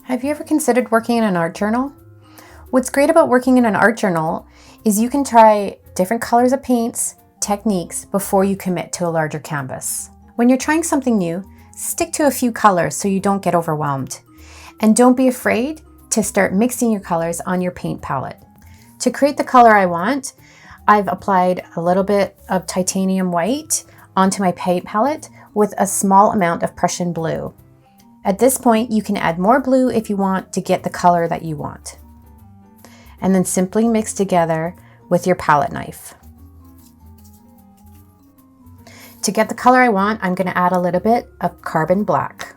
Have you ever considered working in an art journal? What's great about working in an art journal is you can try different colors of paints, techniques before you commit to a larger canvas. When you're trying something new, stick to a few colors so you don't get overwhelmed. And don't be afraid to start mixing your colors on your paint palette. To create the color I want, I've applied a little bit of titanium white onto my paint palette with a small amount of Prussian blue. At this point, you can add more blue if you want to get the color that you want. And then simply mix together with your palette knife. To get the color I want, I'm going to add a little bit of carbon black.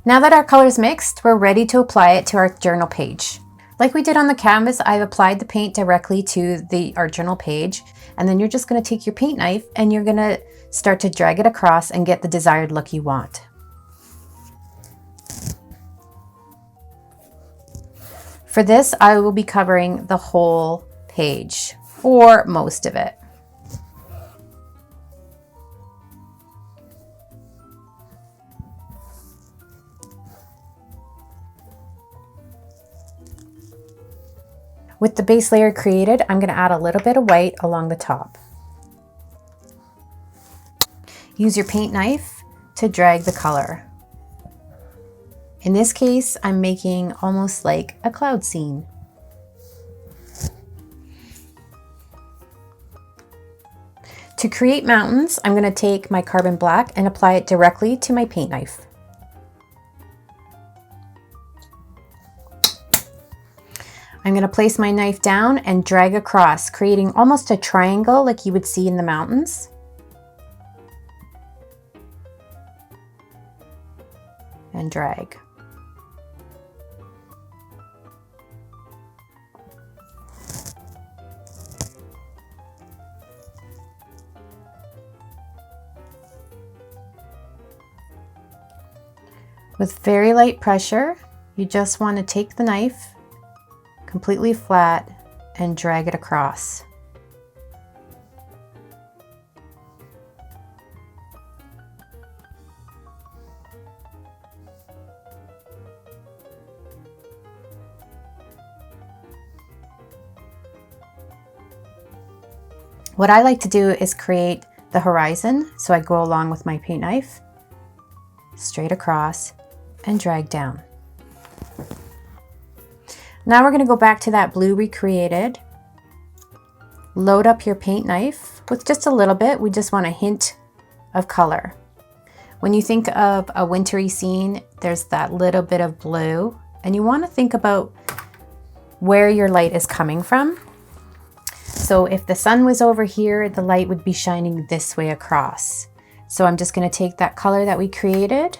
Now that our color is mixed, we're ready to apply it to our journal page. Like we did on the canvas, I've applied the paint directly to the art journal page, and then you're just going to take your paint knife and you're going to start to drag it across and get the desired look you want. For this, I will be covering the whole page, or most of it. With the base layer created, I'm going to add a little bit of white along the top. Use your paint knife to drag the color. In this case, I'm making almost like a cloud scene. To create mountains, I'm going to take my carbon black and apply it directly to my paint knife. I'm going to place my knife down and drag across, creating almost a triangle like you would see in the mountains. And drag. With very light pressure, you just want to take the knife completely flat and drag it across. What I like to do is create the horizon, so I go along with my paint knife, straight across, and drag down. Now we're going to go back to that blue we created. Load up your paint knife with just a little bit. We just want a hint of color. When you think of a wintry scene, there's that little bit of blue, and you want to think about where your light is coming from. So if the sun was over here, the light would be shining this way across. So I'm just going to take that color that we created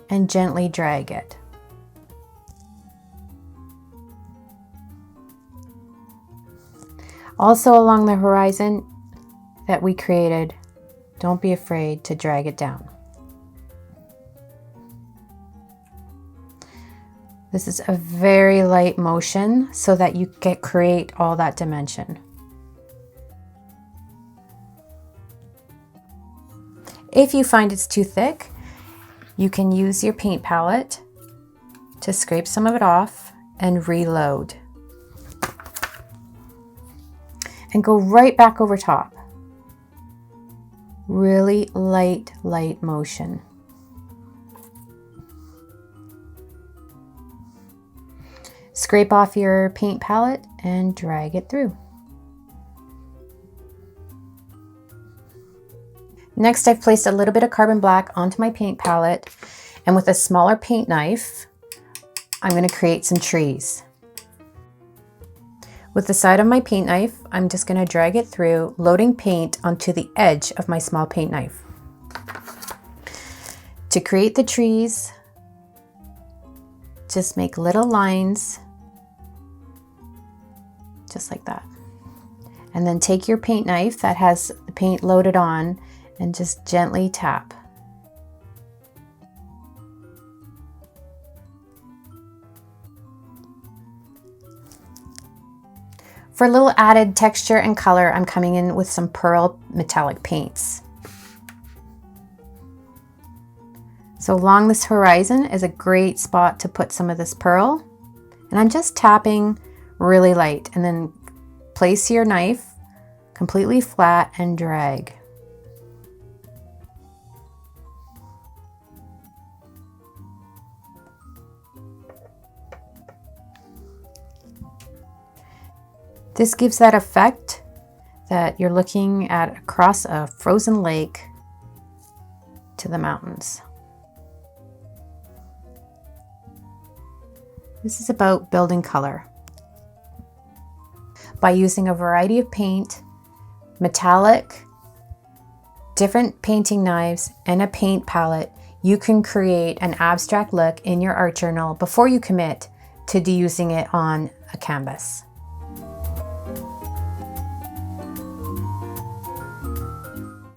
and gently drag it. Also along the horizon that we created, don't be afraid to drag it down. This is a very light motion so that you can create all that dimension. If you find it's too thick, you can use your paint palette to scrape some of it off and reload. And go right back over top. Really light motion. Scrape off your paint palette and drag it through. Next, I've placed a little bit of carbon black onto my paint palette, and with a smaller paint knife, I'm going to create some trees. With the side of my paint knife, I'm just going to drag it through, loading paint onto the edge of my small paint knife. To create the trees, just make little lines, just like that. And then take your paint knife that has the paint loaded on and just gently tap. For a little added texture and color, I'm coming in with some pearl metallic paints. So along this horizon is a great spot to put some of this pearl. And I'm just tapping really light, and then place your knife completely flat and drag. This gives that effect that you're looking at across a frozen lake to the mountains. This is about building color. By using a variety of paint, metallic, different painting knives, and a paint palette, you can create an abstract look in your art journal before you commit to using it on a canvas.